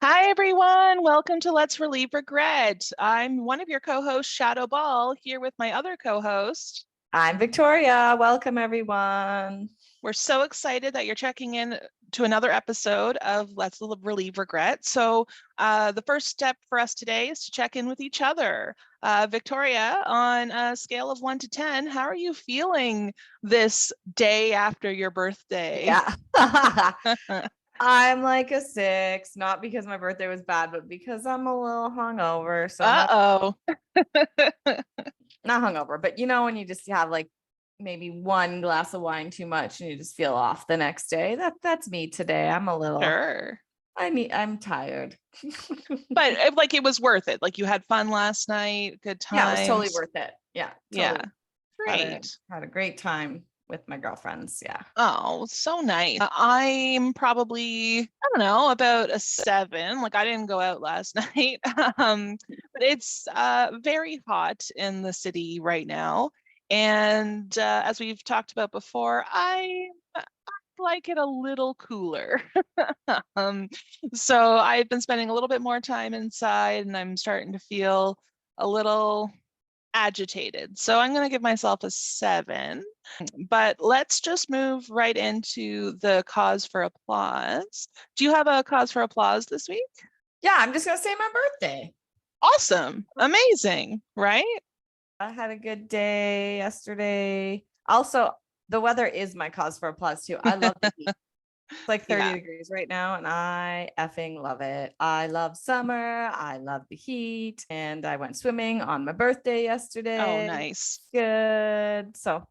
Hi, everyone. Welcome to Let's Relieve Regret. I'm one of your co-hosts, Shadoe Ball, here with my other co-host. I'm Victoria. Welcome, everyone. We're so excited that you're checking in to another episode of Let's Relieve Regret. So the first step for us today is to check in with each other. Victoria, on a scale of 1 to 10, how are you feeling this day after your birthday? Yeah. I'm like a 6, not because my birthday was bad, but because I'm a little hungover. So Uh-oh. not hungover, but when you just have like maybe one glass of wine too much and you just feel off the next day. That's me today. I'm a little Sure. I'm tired. But like it was worth it. Like you had fun last night, good times. Yeah, it was totally worth it. Yeah. Totally. Yeah. Great. Had a great time with my girlfriends. Yeah. Oh, so nice. I'm probably, I don't know, about a 7. Like I didn't go out last night. But it's very hot in the city right now. And as we've talked about before, I like it a little cooler. So I've been spending a little bit more time inside and I'm starting to feel a little agitated. So I'm going to give myself a 7. But let's just move right into the cause for applause. Do you have a cause for applause this week? Yeah, I'm just going to say my birthday. Awesome. Amazing, right? I had a good day yesterday. Also, the weather is my cause for applause too. I love the heat. It's like 30 degrees right now, and I effing love it. I love summer. I love the heat. And I went swimming on my birthday yesterday. Oh, nice. Good. So,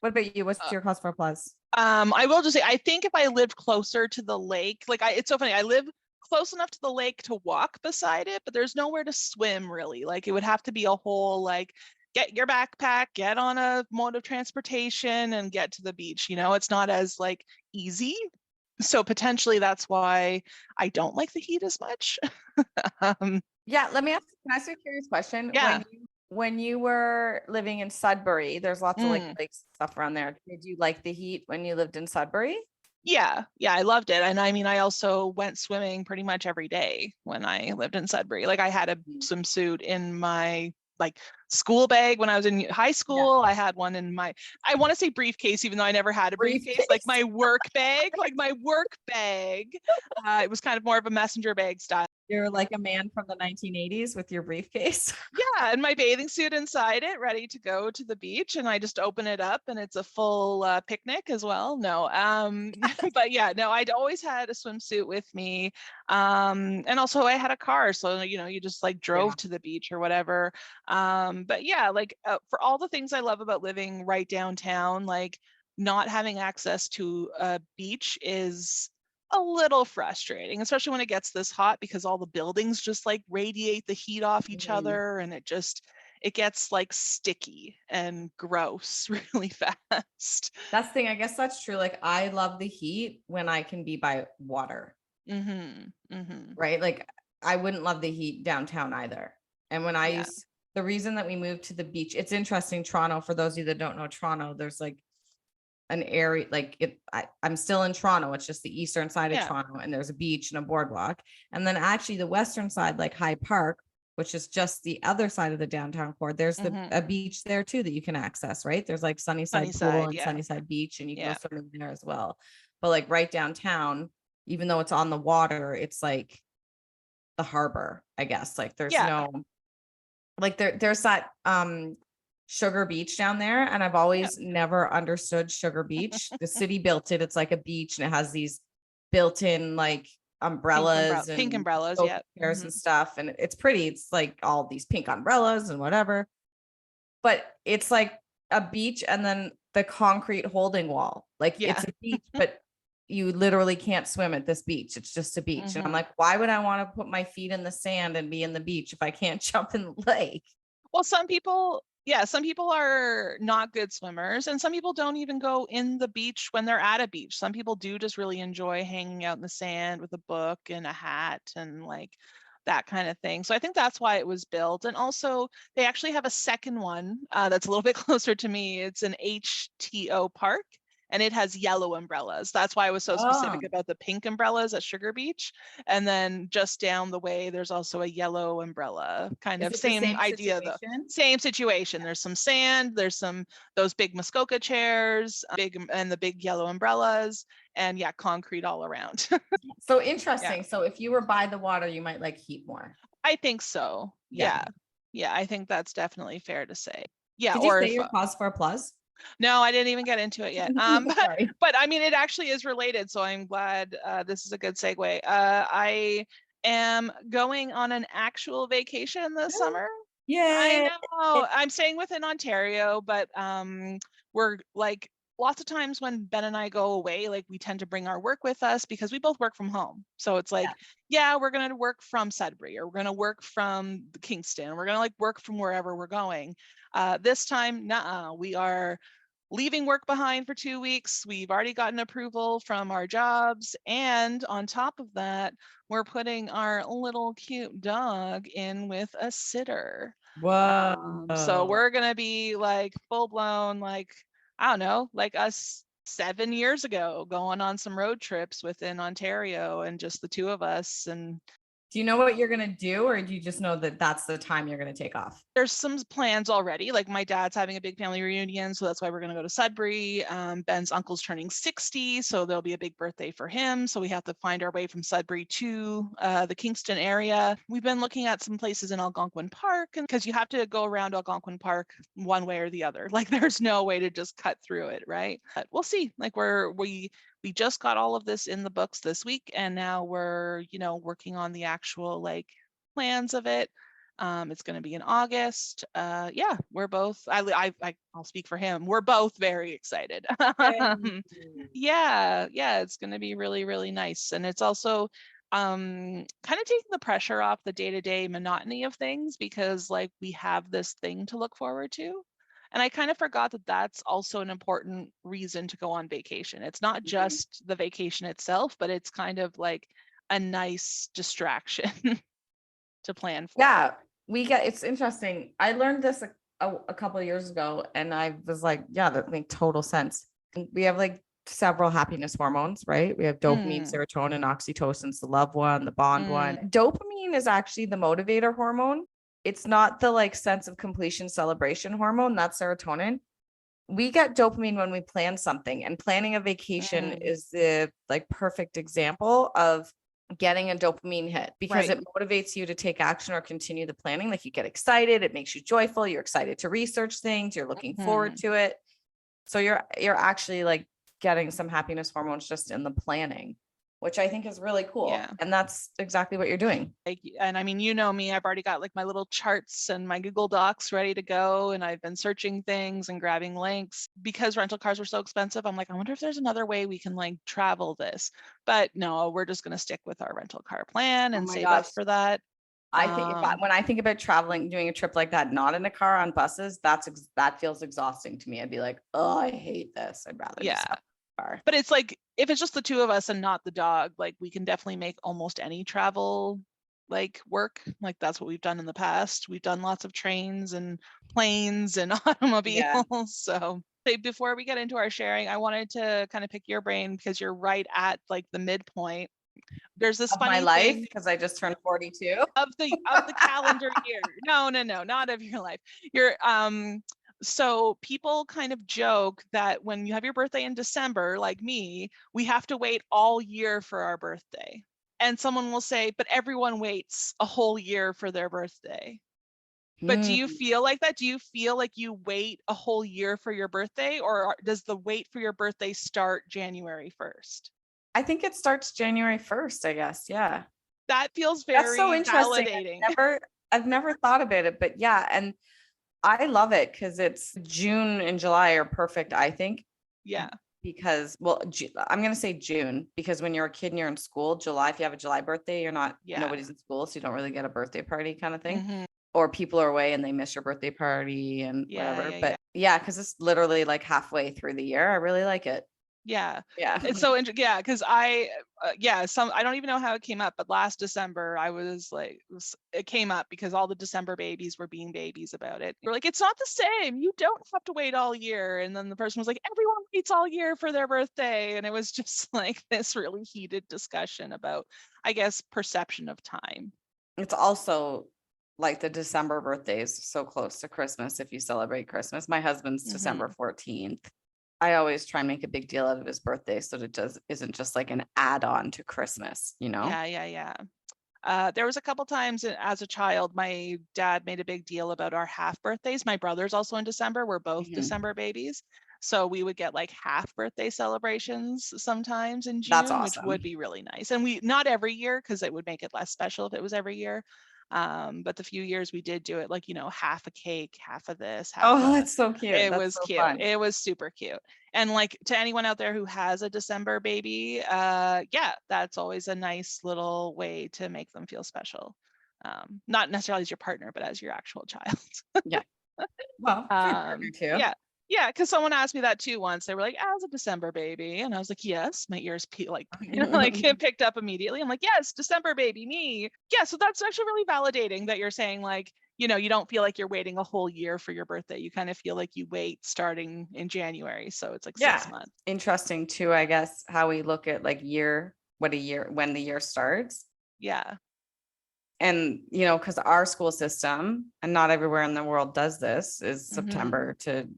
what about you? What's your cause for applause? I will just say, I think if I lived closer to the lake, it's so funny. I live close enough to the lake to walk beside it, but there's nowhere to swim really. Like it would have to be a whole get your backpack, get on a mode of transportation and get to the beach. It's not as easy. So potentially that's why I don't like the heat as much. Yeah, can I ask you a curious question? Yeah. When you were living in Sudbury, there's lots of lake stuff around there. Did you like the heat when you lived in Sudbury? Yeah, I loved it. And I mean, I also went swimming pretty much every day when I lived in Sudbury. Like I had a swimsuit in my school bag when I was in high school. Yeah. I had one in I want to say briefcase, even though I never had a briefcase. Like my work bag, it was kind of more of a messenger bag style. You're like a man from the 1980s with your briefcase. Yeah, and my bathing suit inside it, ready to go to the beach. And I just open it up and it's a full picnic as well. No, but yeah, no, I'd always had a swimsuit with me. And also I had a car. So, you just drove to the beach or whatever. But yeah, for all the things I love about living right downtown, not having access to a beach is a little frustrating, especially when it gets this hot because all the buildings just radiate the heat off each other and it gets sticky and gross really fast. That's the thing. I guess that's true. I love the heat when I can be by water. Right? I wouldn't love the heat downtown either. And when the reason that we moved to the beach, it's interesting, Toronto, for those of you that don't know Toronto, there's an area I'm still in Toronto. It's just the eastern side of Toronto, and there's a beach and a boardwalk. And then actually the western side, like High Park, which is just the other side of the downtown core, there's a beach there too that you can access, right? There's Sunnyside Pool and Sunnyside Beach, and you can go swimming there as well. But right downtown, even though it's on the water, it's the harbor, I guess. There's no there's that Sugar Beach down there, and I've always never understood Sugar Beach. The city built it. It's like a beach, and it has these built-in umbrellas, pink umbrellas, chairs and stuff, and it's pretty. It's all these pink umbrellas and whatever, but it's a beach, and then the concrete holding wall. It's a beach, but you literally can't swim at this beach. It's just a beach, and I'm why would I want to put my feet in the sand and be in the beach if I can't jump in the lake? Well, some people are not good swimmers, and some people don't even go in the beach when they're at a beach. Some people do just really enjoy hanging out in the sand with a book and a hat and that kind of thing. So I think that's why it was built. And also they actually have a second one that's a little bit closer to me. It's an HTO park, and it has yellow umbrellas. That's why I was so specific about the pink umbrellas at Sugar Beach. And then just down the way, there's also a yellow umbrella, kind of same idea though. Same situation. There's some sand, there's those big Muskoka chairs, and the big yellow umbrellas, and yeah, concrete all around. So interesting. Yeah. So if you were by the water, you might like heat more. I think so. Yeah. I think that's definitely fair to say. Yeah. Did you say your cause for applause? No, I didn't even get into it yet. But I mean, it actually is related. So I'm glad this is a good segue. I am going on an actual vacation this summer. Yeah. I know. I'm staying within Ontario, but we're like, lots of times when Ben and I go away, like we tend to bring our work with us because we both work from home. So it's like, we're going to work from Sudbury, or we're going to work from Kingston. We're going to like work from wherever we're going. This time, we are leaving work behind for 2 weeks. We've already gotten approval from our jobs. And on top of that, we're putting our little cute dog in with a sitter. Whoa. So we're going to be like full blown, like, I don't know, like us 7 years ago, going on some road trips within Ontario and just the two of us. And do you know what you're going to do, or do you just know that that's the time you're going to take off? There's some plans already. Like my dad's having a big family reunion, so that's why we're going to go to Sudbury. Ben's uncle's turning 60, so there'll be a big birthday for him. So we have to find our way from Sudbury to the Kingston area. We've been looking at some places in Algonquin Park, and because you have to go around Algonquin Park one way or the other. Like there's no way to just cut through it, right? But we'll see. Like we just got all of this in the books this week, and now we're, working on the actual like plans of it. It's going to be in August. We're both, I'll speak for him. We're both very excited. It's going to be really, really nice. And it's also kind of taking the pressure off the day-to-day monotony of things, because like we have this thing to look forward to. And I kind of forgot that that's also an important reason to go on vacation. It's not just the vacation itself, but it's kind of like a nice distraction to plan for. Yeah, it's interesting. I learned this a couple of years ago, and I was like, yeah, that makes total sense. We have like several happiness hormones, right? We have dopamine, serotonin, oxytocin's the love one, the bond one. Dopamine is actually the motivator hormone. It's not the like sense of completion celebration hormone. That's serotonin. We get dopamine when we plan something, and planning a vacation is the like perfect example of getting a dopamine hit, because it motivates you to take action or continue the planning. Like you get excited, it makes you joyful, you're excited to research things, you're looking forward to it. So you're actually like getting some happiness hormones just in the planning, which I think is really cool. Yeah. And that's exactly what you're doing. And I mean, you know me, I've already got like my little charts and my Google Docs ready to go. And I've been searching things and grabbing links. Because rental cars were so expensive, I'm like, I wonder if there's another way we can like travel this. But no, we're just going to stick with our rental car plan and save up for that. I think when I think about traveling, doing a trip like that, not in a car, on buses, that feels exhausting to me. I'd be like, oh, I hate this. I'd rather just have a car. But it's like, if it's just the two of us and not the dog, like we can definitely make almost any travel like work. Like that's what we've done in the past. We've done lots of trains and planes and automobiles. Yeah. So before we get into our sharing, I wanted to kind of pick your brain, because you're right at like the midpoint. There's this funny my life, because I just turned 42 of the calendar year. No, not of your life. You're so people kind of joke that when you have your birthday in December, like me, we have to wait all year for our birthday. And someone will say, but everyone waits a whole year for their birthday. But do you feel like that? Do you feel like you wait a whole year for your birthday, or does the wait for your birthday start January 1st? I think it starts January 1st, I guess. Yeah. That feels very so interesting. Validating. I've never thought about it, but yeah. And I love it because it's June and July are perfect, I think. Yeah. Because, I'm going to say June, because when you're a kid and you're in school, July, if you have a July birthday, you're not, nobody's in school, so you don't really get a birthday party kind of thing. Or people are away and they miss your birthday party and whatever. But because it's literally like halfway through the year. I really like it. Yeah. Yeah. It's so interesting. Yeah. Cause I don't even know how it came up, but last December I was like, it came up because all the December babies were being babies about it. We're like, it's not the same. You don't have to wait all year. And then the person was like, everyone waits all year for their birthday. And it was just like this really heated discussion about, I guess, perception of time. It's also like the December birthdays so close to Christmas if you celebrate Christmas. My husband's December 14th. I always try and make a big deal out of his birthday so that it isn't just like an add-on to Christmas, you know? Yeah. There was a couple times as a child, my dad made a big deal about our half birthdays. My brother's also in December. We're both December babies. So we would get like half birthday celebrations sometimes in That's June, which awesome. would be really nice. And not every year, because it would make it less special if it was every year. But the few years we did do it, like, half a cake, half of this, That's so cute. it That's was so cute. fun. It was super cute. And like, to anyone out there who has a December baby, that's always a nice little way to make them feel special. Not necessarily as your partner, but as your actual child. Yeah. Well, for your partner too. Yeah, because someone asked me that too once. They were like, "As a December baby," and I was like, "Yes." My ears it picked up immediately. I'm like, "Yes, December baby, me." Yeah, so that's actually really validating that you're saying like, you don't feel like you're waiting a whole year for your birthday. You kind of feel like you wait starting in January, so it's like 6 months. Interesting too, I guess, how we look at like when the year starts. Yeah. And, because our school system, and not everywhere in the world does this, is September to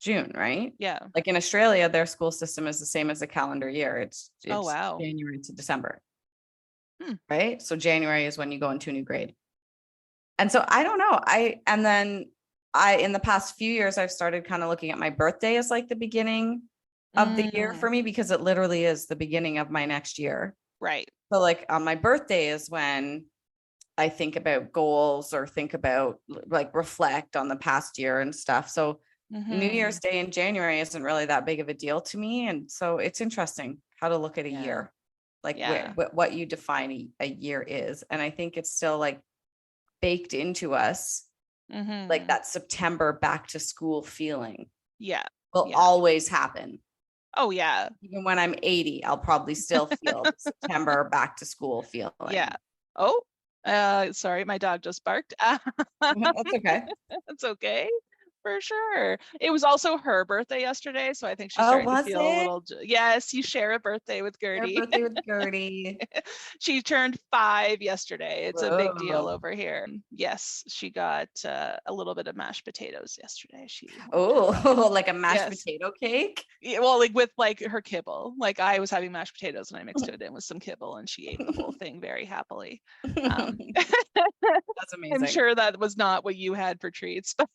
June, right? Yeah. Like in Australia, their school system is the same as a calendar year. It's Oh, wow. January to December. Right? So January is when you go into a new grade. And so I don't know. In the past few years, I've started kind of looking at my birthday as like the beginning of the year for me, because it literally is the beginning of my next year. Right. So like on my birthday is when I think about goals or think about like reflect on the past year and stuff. So New Year's Day in January isn't really that big of a deal to me. And so it's interesting how to look at a year, like what you define a year is. And I think it's still like baked into us, like that September back to school feeling. Yeah. Will always happen. Oh, yeah. Even when I'm 80, I'll probably still feel the September back to school feeling. Yeah. Oh, sorry, my dog just barked. That's okay. That's okay. For sure. It was also her birthday yesterday, so I think she's starting to feel a little. Yes, you share a birthday with Gertie. Share a birthday with Gertie. She turned 5 yesterday. It's a big deal Whoa. over here. Yes, she got a little bit of mashed potatoes yesterday. Like a mashed potato cake? Yeah, well, like with like her kibble. Like I was having mashed potatoes and I mixed it in with some kibble and she ate the whole thing very happily. That's amazing. I'm sure that was not what you had for treats, but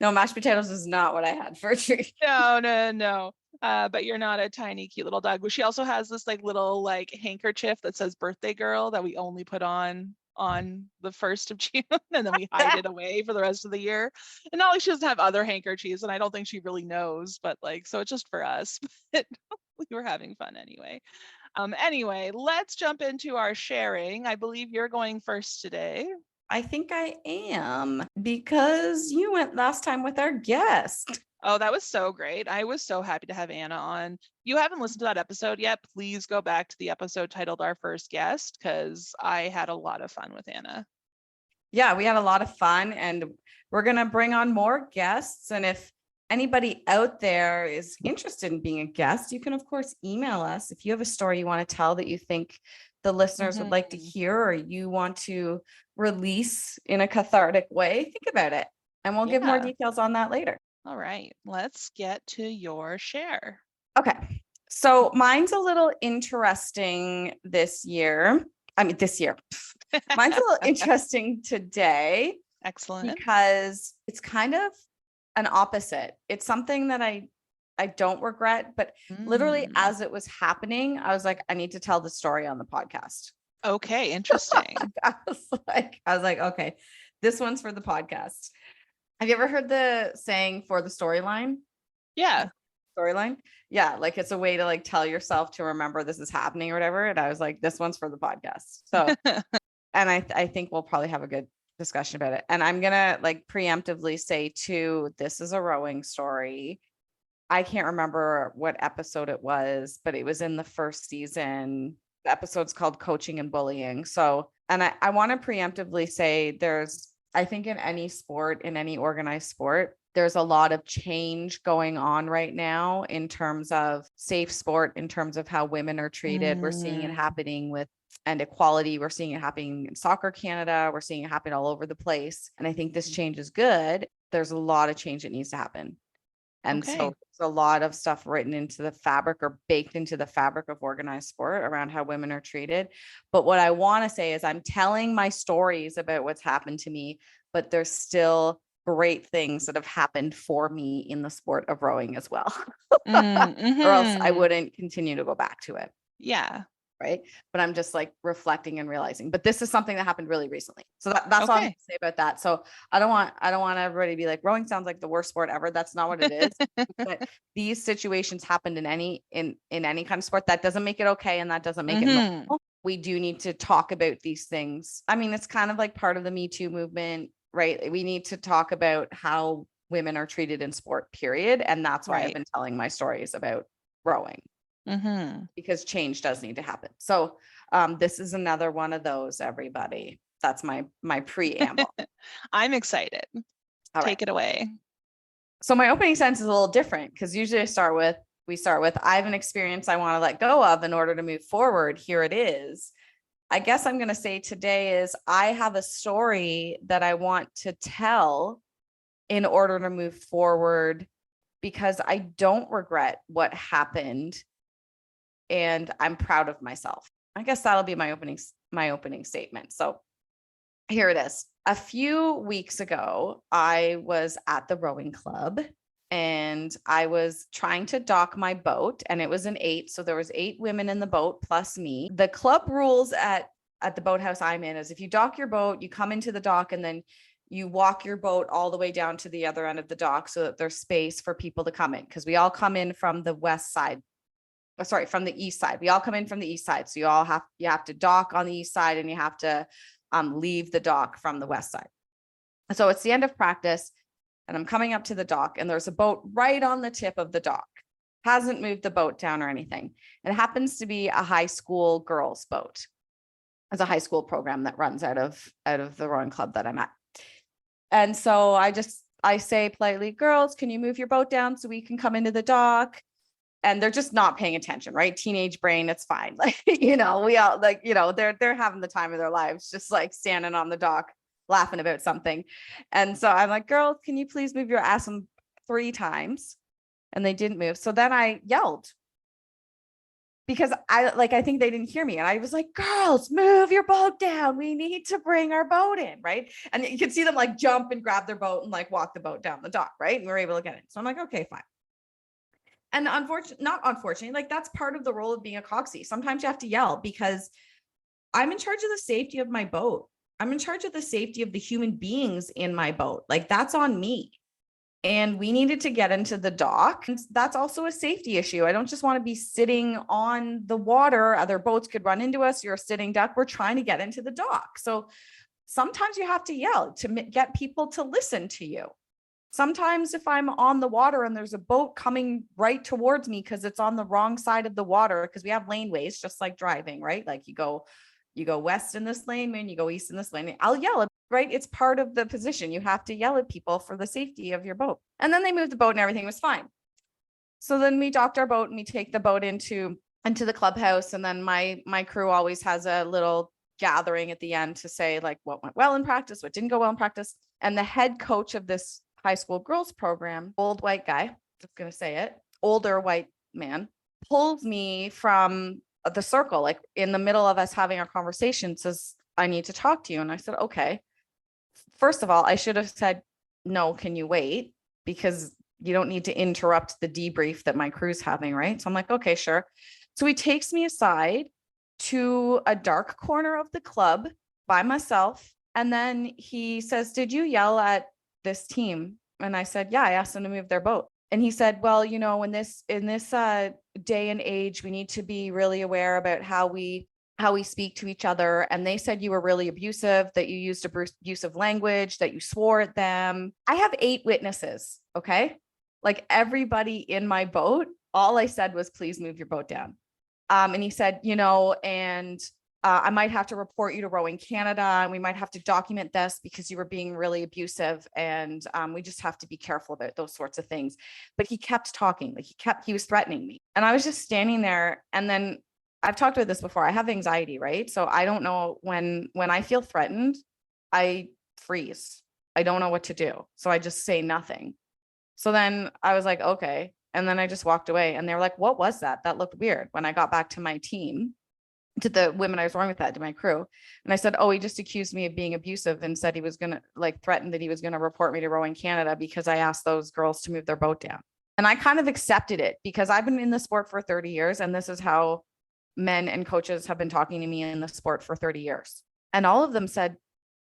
no, mashed potatoes is not what I had for a treat. No. But you're not a tiny, cute little dog. She also has this like little like handkerchief that says birthday girl that we only put on the 1st of June, and then we hide it away for the rest of the year. And not like she doesn't have other handkerchiefs, and I don't think she really knows, but like, so it's just for us. But we were having fun anyway. Anyway, let's jump into our sharing. I believe you're going first today. I think I am, because you went last time with our guest. Oh, that was so great. I was so happy to have Anna on. You haven't listened to that episode yet, please go back to the episode titled Our First Guest, because I had a lot of fun with Anna. Yeah, we had a lot of fun, and we're going to bring on more guests. And if anybody out there is interested in being a guest, you can, of course, email us. If you have a story you want to tell that you think the listeners would like to hear, or you want to release in a cathartic way, think about it. And we'll give more details on that later. All right, let's get to your share. Okay. So mine's a little interesting this year. Mine's a little interesting today. Excellent. Because it's kind of an opposite. It's something that I don't regret, but literally as it was happening, I was like, I need to tell the story on the podcast. Okay, interesting. I was like, okay, this one's for the podcast. Have you ever heard the saying for the storyline? Yeah. Storyline? Yeah, like it's a way to like tell yourself to remember this is happening or whatever. And I was like, this one's for the podcast. So, and I think we'll probably have a good discussion about it. And I'm gonna like preemptively say too, this is a rowing story. I can't remember what episode it was, but it was in the first season. The episode's called Coaching and Bullying. So, and I want to preemptively say I think in any sport, in any organized sport, there's a lot of change going on right now in terms of safe sport, in terms of how women are treated. We're seeing it happening and equality. We're seeing it happening in Soccer Canada. We're seeing it happen all over the place. And I think this change is good. There's a lot of change that needs to happen. And so there's a lot of stuff written into the fabric or baked into the fabric of organized sport around how women are treated. But what I want to say is I'm telling my stories about what's happened to me, but there's still great things that have happened for me in the sport of rowing as well. Or else I wouldn't continue to go back to it. Yeah. Right. But I'm just like reflecting and realizing, but this is something that happened really recently. So that's all I'm gonna say about that. So I don't want everybody to be like, rowing sounds like the worst sport ever. That's not what it is. But these situations happened in any kind of sport. That doesn't make it okay. And that doesn't make it normal. We do need to talk about these things. I mean, it's kind of like part of the Me Too movement, right? We need to talk about how women are treated in sport, period. And that's why I've been telling my stories about rowing. Because change does need to happen. So this is another one of those, everybody. That's my preamble. I'm excited. Take it away. So my opening sentence is a little different because usually we start with, I have an experience I want to let go of in order to move forward. Here it is. I guess I'm going to say today is I have a story that I want to tell in order to move forward because I don't regret what happened. And I'm proud of myself. I guess that'll be my opening statement. So here it is. A few weeks ago, I was at the rowing club and I was trying to dock my boat and it was an 8. So there was 8 women in the boat plus me. The club rules at the boathouse I'm in is if you dock your boat, you come into the dock and then you walk your boat all the way down to the other end of the dock so that there's space for people to come in because we all come in from the from the east side. We all come in from the east side. So you have to dock on the east side and you have to leave the dock from the west side. So it's the end of practice and I'm coming up to the dock and there's a boat right on the tip of the dock. Hasn't moved the boat down or anything. It happens to be a high school girls boat. It's a high school program that runs out of the rowing club that I'm at. And so I say politely, girls, can you move your boat down so we can come into the dock? And they're just not paying attention, right? Teenage brain, it's fine. Like, we all they're having the time of their lives, just like standing on the dock, laughing about something. And so I'm like, girls, can you please move your ass 3 times? And they didn't move. So then I yelled because I think they didn't hear me. And I was like, girls, move your boat down. We need to bring our boat in, right? And you can see them like jump and grab their boat and like walk the boat down the dock, right? And we're able to get it. So I'm like, okay, fine. And unfortunately, like that's part of the role of being a coxie. Sometimes you have to yell because I'm in charge of the safety of my boat. I'm in charge of the safety of the human beings in my boat. Like that's on me. And we needed to get into the dock. And that's also a safety issue. I don't just want to be sitting on the water. Other boats could run into us. You're a sitting duck. We're trying to get into the dock. So sometimes you have to yell to get people to listen to you. Sometimes if I'm on the water and there's a boat coming right towards me because it's on the wrong side of the water, because we have laneways, just like driving, right? Like you go west in this lane, and you go east in this lane. I'll yell, right? It's part of the position. You have to yell at people for the safety of your boat. And then they moved the boat and everything was fine. So then we docked our boat and we take the boat into the clubhouse. And then my crew always has a little gathering at the end to say like what went well in practice, what didn't go well in practice. And the head coach of this high school girls program, old white guy, just going to say it, older white man, pulls me from the circle, like in the middle of us having our conversation, says, I need to talk to you. And I said, okay. First of all, I should have said, no, can you wait? Because you don't need to interrupt the debrief that my crew's having, right? So I'm like, okay, sure. So he takes me aside to a dark corner of the club by myself. And then he says, did you yell at this team? And I said, yeah, I asked them to move their boat. And he said, well, in this day and age, we need to be really aware about how we speak to each other. And they said you were really abusive, that you used abusive language, that you swore at them. I have 8 witnesses. Okay. Like everybody in my boat, all I said was, please move your boat down. And he said, and I might have to report you to Rowing Canada, and we might have to document this because you were being really abusive. And we just have to be careful about those sorts of things. But he kept talking, like he was threatening me. And I was just standing there. And then I've talked about this before. I have anxiety, right? So I don't know when I feel threatened, I freeze. I don't know what to do. So I just say nothing. So then I was like, okay. And then I just walked away, and they were like, what was that? That looked weird. When I got back to my team, to the women I was rowing with, that to my crew. And I said, oh, he just accused me of being abusive and said he was going to threaten that he was going to report me to Rowing Canada because I asked those girls to move their boat down. And I kind of accepted it because I've been in the sport for 30 years. And this is how men and coaches have been talking to me in the sport for 30 years. And all of them said,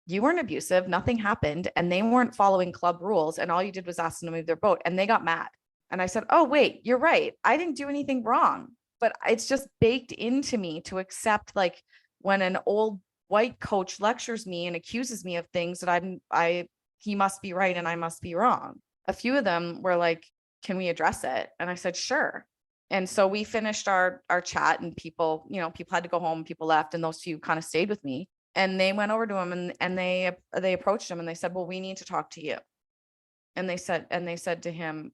you weren't abusive. Nothing happened. And they weren't following club rules. And all you did was ask them to move their boat. And they got mad. And I said, oh, wait, you're right. I didn't do anything wrong. But it's just baked into me to accept, like, when an old white coach lectures me and accuses me of things that he must be right and I must be wrong. A few of them were like, can we address it? And I said, sure. And so we finished our chat, and people had to go home, people left, and those few kind of stayed with me. And they went over to him and they approached him and they said, well, we need to talk to you. And they said to him,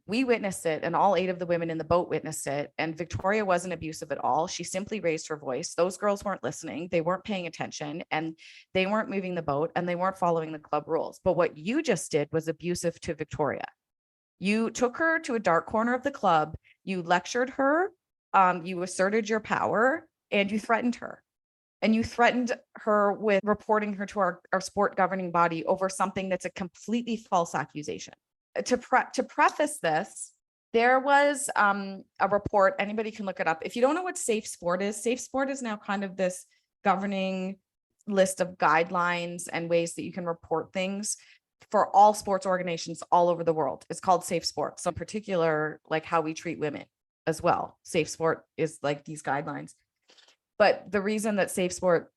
we witnessed it, and all 8 of the women in the boat witnessed it. And Victoria wasn't abusive at all. She simply raised her voice. Those girls weren't listening. They weren't paying attention, and they weren't moving the boat, and they weren't following the club rules. But what you just did was abusive to Victoria. You took her to a dark corner of the club. You lectured her. You asserted your power, and you threatened her. And you threatened her with reporting her to our sport governing body over something that's a completely false accusation. To preface this, there was a report, anybody can look it up. If you don't know what Safe Sport is now kind of this governing list of guidelines and ways that you can report things for all sports organizations all over the world. It's called Safe Sport. So in particular, like how we treat women as well. Safe Sport is like these guidelines. But the reason that Safe Sport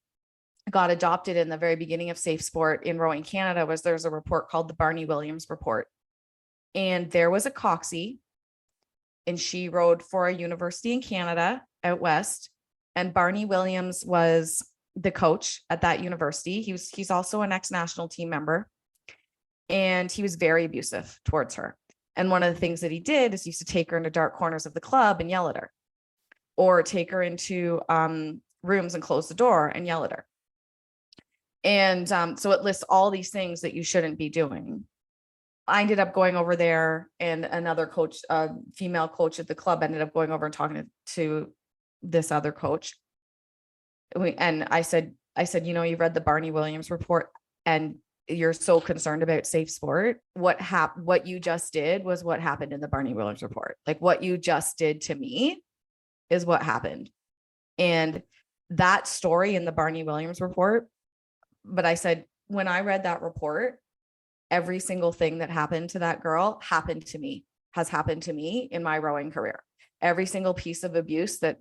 got adopted in the very beginning of Safe Sport in Rowing Canada was there's a report called the Barney Williams report. And there was a coxie, and she rowed for a university in Canada out west. And Barney Williams was the coach at that university. He's also an ex-national team member. And he was very abusive towards her. And one of the things that he did is he used to take her into dark corners of the club and yell at her, or take her into rooms and close the door and yell at her. And so it lists all these things that you shouldn't be doing. I ended up going over there, and another coach, female coach at the club, ended up going over and talking to this other coach. And I said, you read the Barney Williams report and you're so concerned about Safe Sport. What you just did was what happened in the Barney Williams report. Like, what you just did to me is what happened. And that story in the Barney Williams report. But I said, when I read that report, every single thing that happened to that girl has happened to me in my rowing career. Every single piece of abuse that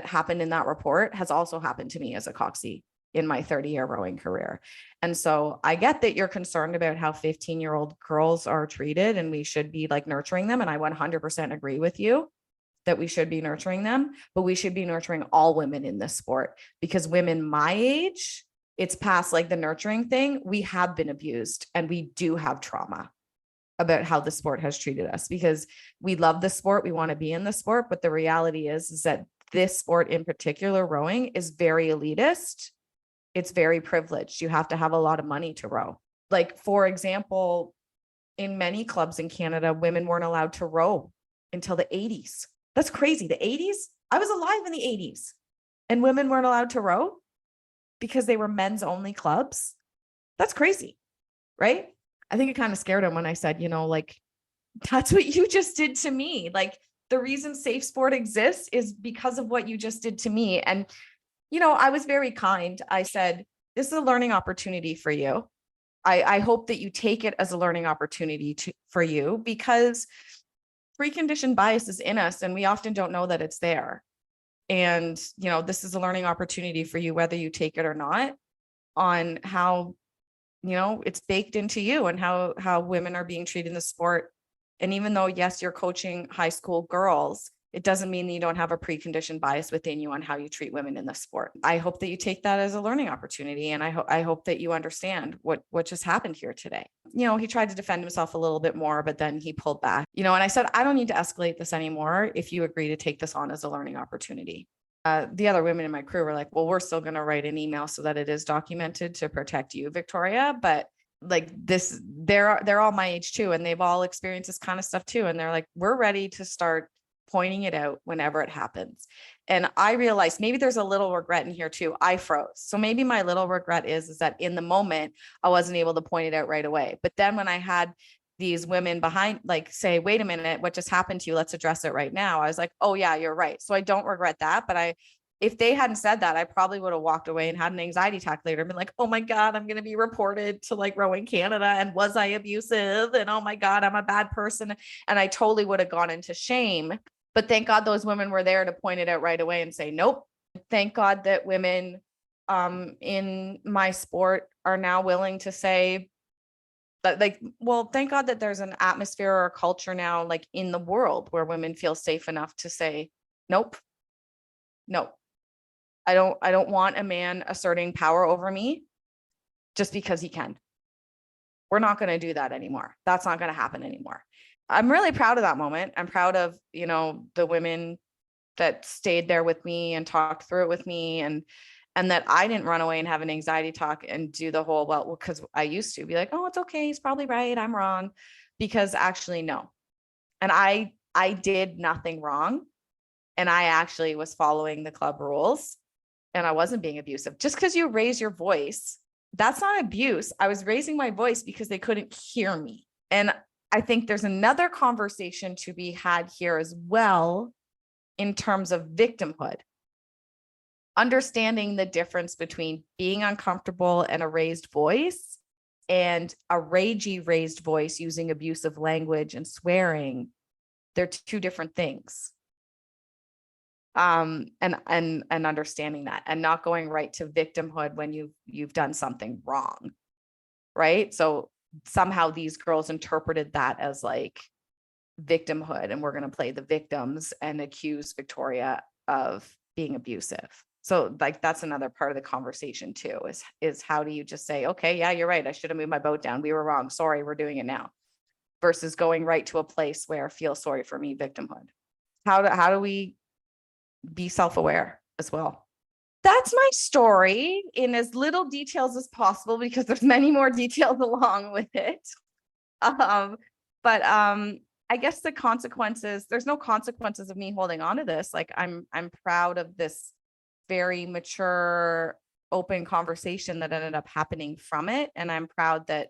happened in that report has also happened to me as a coxie in my 30-year rowing career. And so I get that you're concerned about how 15-year-old girls are treated, and we should be like nurturing them. And I 100% agree with you that we should be nurturing them, but we should be nurturing all women in this sport, because women my age, it's past like the nurturing thing. We have been abused, and we do have trauma about how the sport has treated us, because we love the sport. We want to be in the sport. But the reality is that this sport in particular, rowing, is very elitist. It's very privileged. You have to have a lot of money to row. Like, for example, in many clubs in Canada, women weren't allowed to row until the 80s. That's crazy. The 80s? I was alive in the 80s, and women weren't allowed to row because they were men's only clubs. That's crazy, right? I think it kind of scared him when I said, like, that's what you just did to me. Like, the reason Safe Sport exists is because of what you just did to me. And, I was very kind. I said, this is a learning opportunity for you. I hope that you take it as a learning opportunity for you, because preconditioned bias is in us, and we often don't know that it's there. And, this is a learning opportunity for you, whether you take it or not, on how it's baked into you and how women are being treated in the sport. And even though, yes, you're coaching high school girls, it doesn't mean that you don't have a preconditioned bias within you on how you treat women in the sport. I hope that you take that as a learning opportunity. And I hope that you understand what just happened here today. He tried to defend himself a little bit more, but then he pulled back, and I said, I don't need to escalate this anymore if you agree to take this on as a learning opportunity. The other women in my crew were like, well, we're still going to write an email so that it is documented to protect you, Victoria. But like this, they're all my age too. And they've all experienced this kind of stuff too. And they're like, we're ready to start pointing it out whenever it happens. And I realized maybe there's a little regret in here too. I froze. So maybe my little regret is that in the moment, I wasn't able to point it out right away. But then when I had these women behind, like, say, wait a minute, what just happened to you? Let's address it right now. I was like, oh yeah, you're right. So I don't regret that. But if they hadn't said that, I probably would have walked away and had an anxiety attack later and been like, oh my God, I'm going to be reported to like Rowing Canada. And was I abusive? And oh my God, I'm a bad person. And I totally would have gone into shame. But thank God those women were there to point it out right away and say, nope. Thank God that women in my sport are now willing to say, thank God that there's an atmosphere or a culture now, like in the world, where women feel safe enough to say, nope, no, I don't want a man asserting power over me just because he can. We're not going to do that anymore. That's not going to happen anymore. I'm really proud of that moment. I'm proud of, the women that stayed there with me and talked through it with me, and that I didn't run away and have an anxiety talk and do the whole, because I used to be like, oh, it's okay, he's probably right, I'm wrong, because actually, no. And I did nothing wrong. And I actually was following the club rules, and I wasn't being abusive. Just because you raise your voice, that's not abuse. I was raising my voice because they couldn't hear me. And I think there's another conversation to be had here as well in terms of victimhood. Understanding the difference between being uncomfortable and a raised voice and a ragey raised voice using abusive language and swearing. They're two different things. And understanding that and not going right to victimhood when you've done something wrong. Right. So somehow these girls interpreted that as like victimhood, and we're going to play the victims and accuse Victoria of being abusive. So like, that's another part of the conversation too, is how do you just say, okay, yeah, you're right, I should have moved my boat down, we were wrong, sorry, we're doing it now, versus going right to a place where feel sorry for me, victimhood. How do we be self-aware as well? That's my story in as little details as possible, because there's many more details along with it. But I guess the consequences, there's no consequences of me holding on to this. Like I'm proud of this very mature, open conversation that ended up happening from it. And I'm proud that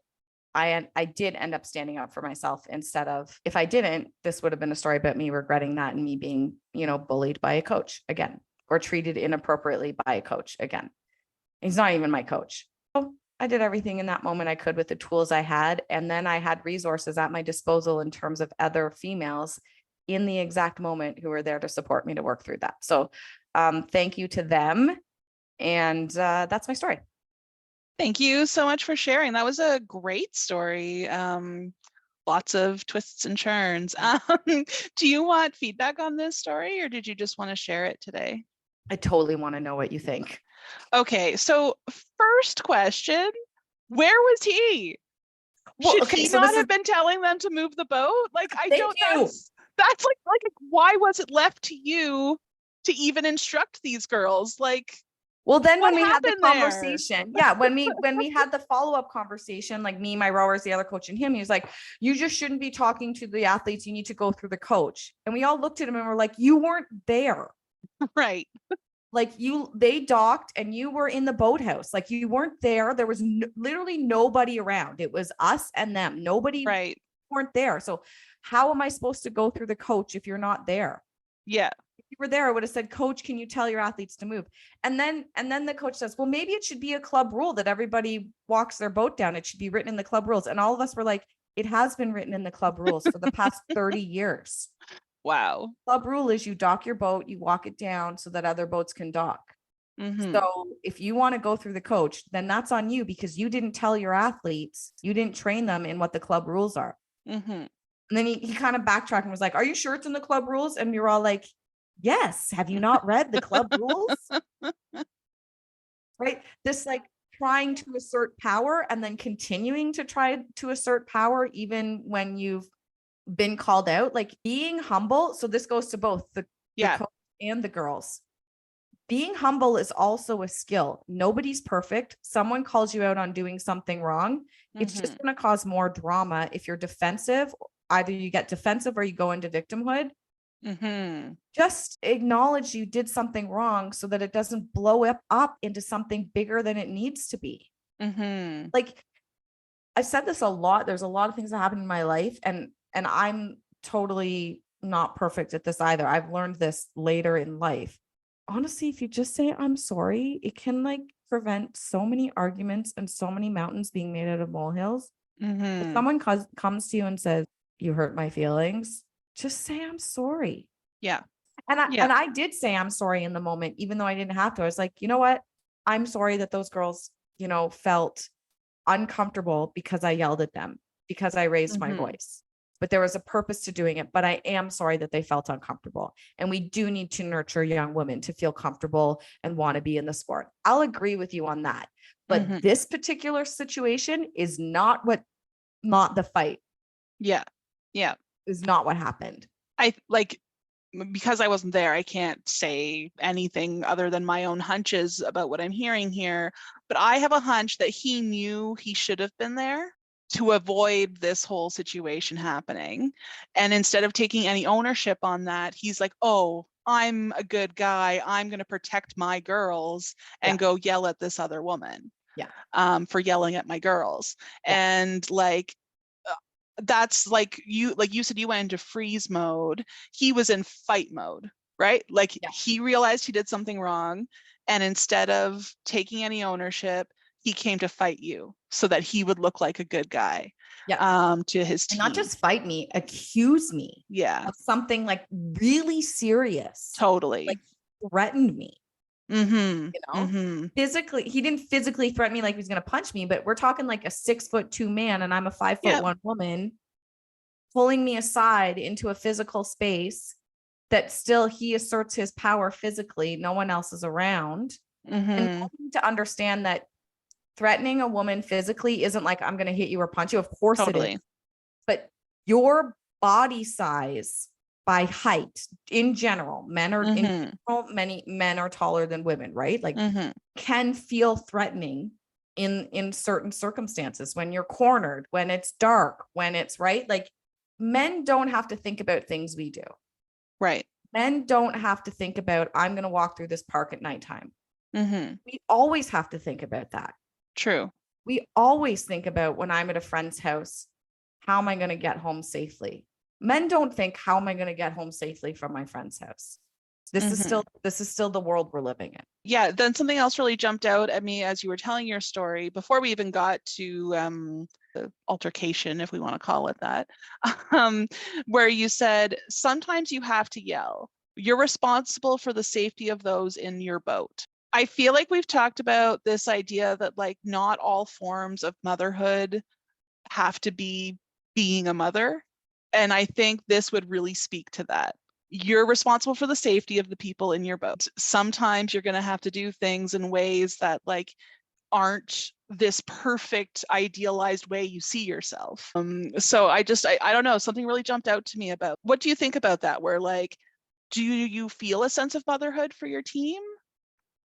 I did end up standing up for myself, instead of, if I didn't, this would have been a story about me regretting that and me being, bullied by a coach again, or treated inappropriately by a coach again. He's not even my coach. So I did everything in that moment I could with the tools I had. And then I had resources at my disposal in terms of other females in the exact moment who were there to support me to work through that. So thank you to them. And that's my story. Thank you so much for sharing. That was a great story. Lots of twists and turns. Do you want feedback on this story, or did you just want to share it today? I totally want to know what you think. Okay, so first question, where was he? Should he not have been telling them to move the boat? Like, I don't know. That's like, why was it left to you to even instruct these girls? Like, well, then when we had the conversation, when we had the follow-up conversation, like me, my rowers, the other coach, and him, he was like, you just shouldn't be talking to the athletes. You need to go through the coach. And we all looked at him and were like, you weren't there. Right. Like they docked and you were in the boathouse. Like you weren't there. There was literally nobody around. It was us and them. Nobody weren't there. So how am I supposed to go through the coach if you're not there? Yeah. If you were there, I would have said, coach, can you tell your athletes to move? And then the coach says, well, maybe it should be a club rule that everybody walks their boat down. It should be written in the club rules. And all of us were like, it has been written in the club rules for the past 30 years. Wow. Club rule is you dock your boat, you walk it down so that other boats can dock. So if you want to go through the coach, then that's on you, because you didn't tell your athletes, you didn't train them in what the club rules are. And then he kind of backtracked and was like, are you sure it's in the club rules? And we were all like, yes. Have you not read the club rules? Right. This like trying to assert power and then continuing to try to assert power, even when you've been called out, like being humble. So this goes to both the coach and the girls. Being humble is also a skill. Nobody's perfect. Someone calls you out on doing something wrong. It's just going to cause more drama if you're defensive. Either you get defensive or you go into victimhood. Just acknowledge you did something wrong so that it doesn't blow up into something bigger than it needs to be. Like I've said this a lot. There's a lot of things that happen in my life, and I'm totally not perfect at this either. I've learned this later in life. Honestly, if you just say I'm sorry, it can like prevent so many arguments and so many mountains being made out of molehills. If someone comes to you and says, you hurt my feelings, just say I'm sorry. And I did say I'm sorry in the moment, even though I didn't have to. I was like, you know what? I'm sorry that those girls, you know, felt uncomfortable because I yelled at them, because I raised my voice. But there was a purpose to doing it. But I am sorry that they felt uncomfortable. And we do need to nurture young women to feel comfortable and want to be in the sport. I'll agree with you on that. But this particular situation is not the fight. Is not what happened. I like, because I wasn't there, I can't say anything other than my own hunches about what I'm hearing here. But I have a hunch that he knew he should have been there to avoid this whole situation happening. And instead of taking any ownership on that, he's like, oh, I'm a good guy. I'm going to protect my girls and go yell at this other woman for yelling at my girls. And like, that's like you said, you went into freeze mode. He was in fight mode, right? Like he realized he did something wrong. And instead of taking any ownership, he came to fight you so that he would look like a good guy to his team. And not just fight me, accuse me of something like really serious. Totally. Like threatened me. You know, physically, he didn't physically threaten me like he was going to punch me, but we're talking like a 6'2" man and I'm a 5'1" woman, pulling me aside into a physical space that still he asserts his power physically. No one else is around. And to understand that threatening a woman physically isn't like, I'm going to hit you or punch you. Of course it is. But your body size by height in general, men are in general, many men are taller than women, right? Like can feel threatening in certain circumstances, when you're cornered, when it's dark, when it's right. Like men don't have to think about things we do. Right. Men don't have to think about, I'm going to walk through this park at nighttime. We always have to think about that. True. We always think about, when I'm at a friend's house, how am I going to get home safely? Men don't think, how am I going to get home safely from my friend's house? This is still the world we're living in. Yeah. Then something else really jumped out at me as you were telling your story before we even got to the altercation, if we want to call it that, where you said, sometimes you have to yell. You're responsible for the safety of those in your boat. I feel like we've talked about this idea that like not all forms of motherhood have to be being a mother. And I think this would really speak to that. You're responsible for the safety of the people in your boat. Sometimes you're going to have to do things in ways that like aren't this perfect idealized way you see yourself. So I don't know, something really jumped out to me about, what do you think about that? Where like, do you feel a sense of motherhood for your team?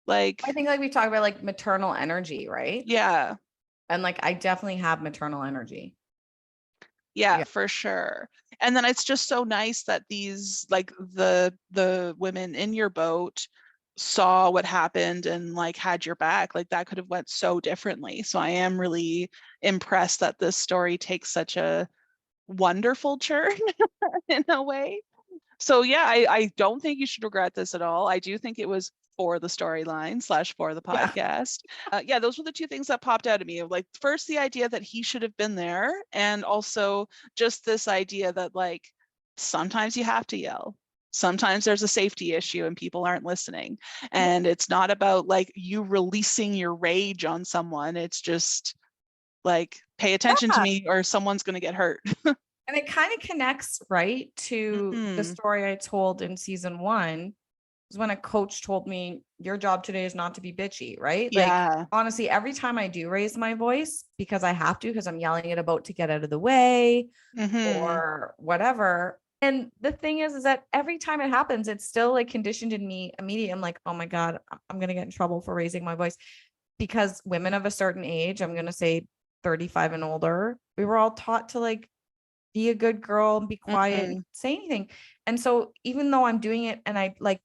Like, I think like we talk about like maternal energy, right? Yeah. And like, I definitely have maternal energy. Yeah, for sure. And then it's just so nice that these, like the women in your boat saw what happened and like had your back. Like that could have went so differently. So I am really impressed that this story takes such a wonderful turn in a way. So yeah, I don't think you should regret this at all. I do think it was for the storyline / for the podcast. Yeah, those were the two things that popped out at me. Like first, the idea that he should have been there, and also just this idea that like sometimes you have to yell. Sometimes there's a safety issue and people aren't listening. And it's not about like you releasing your rage on someone. It's just like, pay attention to me or someone's going to get hurt. And it kind of connects, right, to the story I told in season 1, is when a coach told me, your job today is not to be bitchy, right? Yeah. Like, honestly, every time I do raise my voice, because I have to, because I'm yelling at a boat to get out of the way or whatever. And the thing is that every time it happens, it's still like conditioned in me immediately. I'm like, oh my God, I'm going to get in trouble for raising my voice, because women of a certain age, I'm going to say 35 and older, we were all taught to like, be a good girl and be quiet, and say anything. And so even though I'm doing it and I like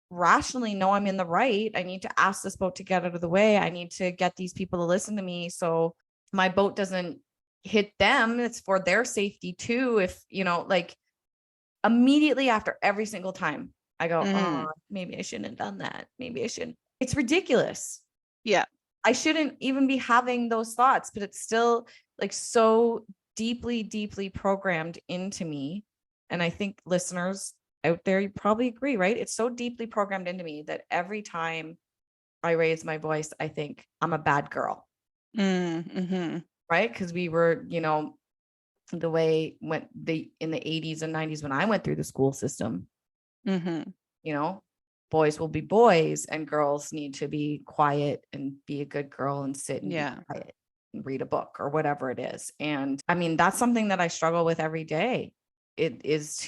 rationally know I'm in the right, I need to ask this boat to get out of the way. I need to get these people to listen to me so my boat doesn't hit them. It's for their safety too. If, you know, like immediately after every single time I go, oh, maybe I shouldn't have done that. Maybe I shouldn't. It's ridiculous. Yeah. I shouldn't even be having those thoughts, but it's still like so deeply programmed into me. And I think listeners out there, you probably agree, right? It's so deeply programmed into me that every time I raise my voice, I think I'm a bad girl. Right? Because we were, you know, the way in the 80s and 90s when I went through the school system, you know, boys will be boys and girls need to be quiet and be a good girl and sit and be quiet and read a book or whatever it is. And I mean, that's something that I struggle with every day. It is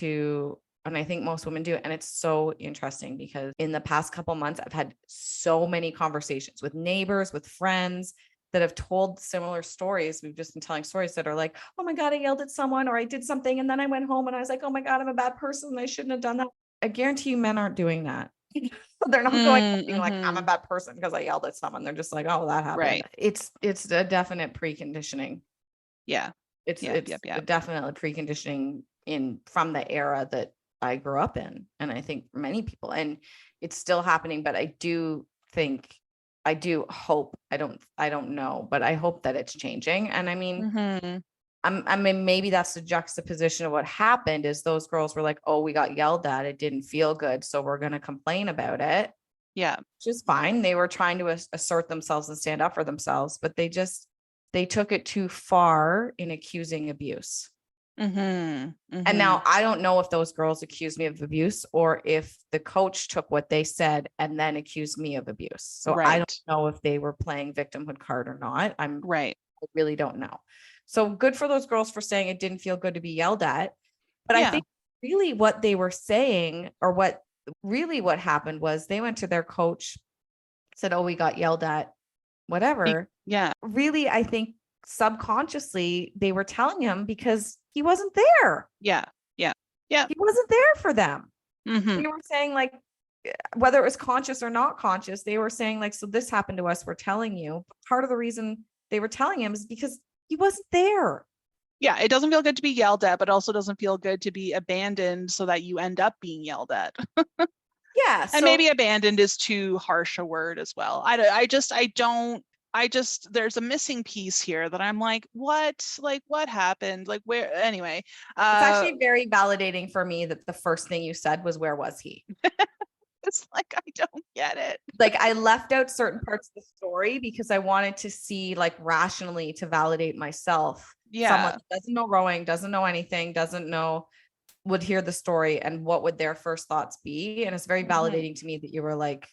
and I think most women do. And it's so interesting because in the past couple months, I've had so many conversations with neighbors, with friends that have told similar stories. We've just been telling stories that are like, oh my God, I yelled at someone, or I did something. And then I went home and I was like, oh my God, I'm a bad person. I shouldn't have done that. I guarantee you men aren't doing that. They're not going being like, I'm a bad person because I yelled at someone. They're just like, oh, that happened. Right. It's a definite preconditioning. Yeah. It's definitely preconditioning from the era that I grew up in. And I think many people, and it's still happening, but I do hope, I don't know, but I hope that it's changing. And I mean, I mean, maybe that's the juxtaposition of what happened is those girls were like, oh, we got yelled at. It didn't feel good. So we're going to complain about it. Yeah. Which is fine. They were trying to assert themselves and stand up for themselves, but they took it too far in accusing abuse. And now I don't know if those girls accused me of abuse or if the coach took what they said and then accused me of abuse. So I don't know if they were playing victimhood card or not. I really don't know. So good for those girls for saying it didn't feel good to be yelled at. But I think really what they were saying, or what happened was they went to their coach, said, oh, we got yelled at, whatever. Yeah. Really, I think subconsciously they were telling him because he wasn't there. Yeah. He wasn't there for them. They were saying, like, whether it was conscious or not conscious, they were saying, like, so this happened to us, we're telling you. But part of the reason they were telling him is because he wasn't there. Yeah, it doesn't feel good to be yelled at, but also doesn't feel good to be abandoned so that you end up being yelled at. Yeah. And maybe abandoned is too harsh a word as well. There's a missing piece here that I'm like, what happened? Like, where, anyway. It's actually very validating for me that the first thing you said was, where was he? It's like, I don't get it. Like, I left out certain parts of the story because I wanted to see, like, rationally to validate myself. Yeah. Someone that doesn't know rowing, doesn't know anything, would hear the story and what would their first thoughts be. And it's very validating to me that you were like,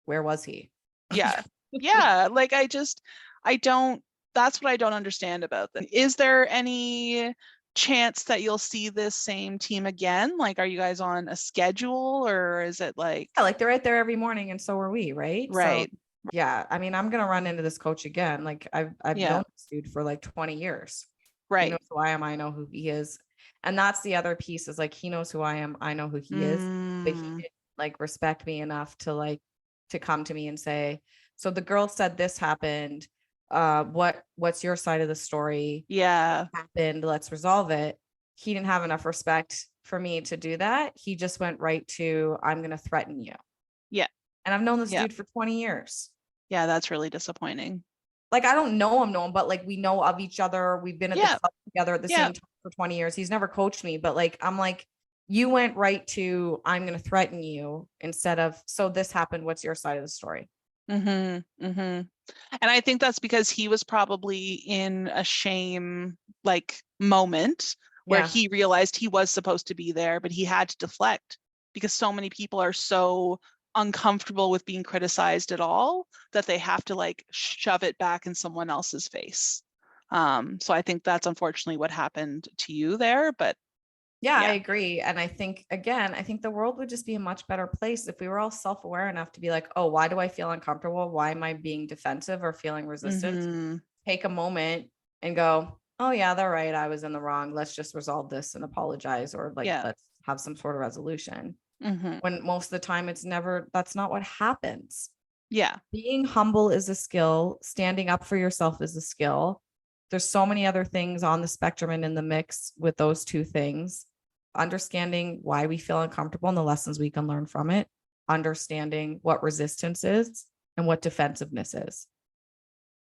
where was he? Yeah. Yeah. Like, that's what I don't understand about this. Is there any chance that you'll see this same team again? Like, are you guys on a schedule, or is it like they're right there every morning and so are we, right? Right. So, yeah. I mean, I'm gonna run into this coach again. Like, I've known this dude for like 20 years. Right. He knows who I am, I know who he is. And that's the other piece, is like, he knows who I am, I know who he is, but he didn't like respect me enough to come to me and say, so the girl said this happened. What's your side of the story? Yeah. What happened? Let's resolve it. He didn't have enough respect for me to do that. He just went right to, I'm going to threaten you. Yeah. And I've known this dude for 20 years. Yeah. That's really disappointing. Like, I don't know him, but like, we know of each other. We've been at the club together at the same time for 20 years. He's never coached me, but like, I'm like, You went right to, I'm going to threaten you, instead of, so this happened, what's your side of the story? And I think that's because he was probably in a shame like moment where he realized he was supposed to be there, but he had to deflect because so many people are so uncomfortable with being criticized at all that they have to like shove it back in someone else's face. So I think that's unfortunately what happened to you there, but yeah, I agree. And I think, again, I think the world would just be a much better place if we were all self-aware enough to be like, oh, why do I feel uncomfortable? Why am I being defensive or feeling resistance? Take a moment and go, oh yeah, they're right. I was in the wrong. Let's just resolve this and apologize, or like, let's have some sort of resolution. When most of the time that's not what happens. Yeah. Being humble is a skill. Standing up for yourself is a skill. There's so many other things on the spectrum and in the mix with those two things. Understanding why we feel uncomfortable and the lessons we can learn from it. Understanding what resistance is and what defensiveness is.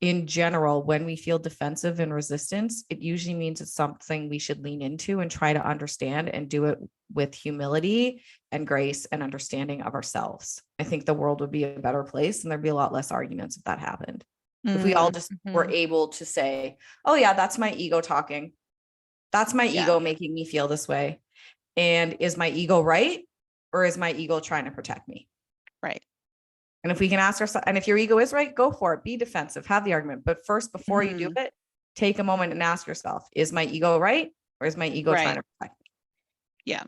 In general, when we feel defensive and resistance, it usually means it's something we should lean into and try to understand, and do it with humility and grace and understanding of ourselves. I think the world would be a better place, and there'd be a lot less arguments if that happened. If we all just were able to say, oh yeah, that's my ego talking. That's my ego making me feel this way. And is my ego right? Or is my ego trying to protect me? Right. And if we can ask ourselves, and if your ego is right, go for it, be defensive, have the argument. But first, before you do it, take a moment and ask yourself, is my ego right? Or is my ego trying to protect me? Yeah.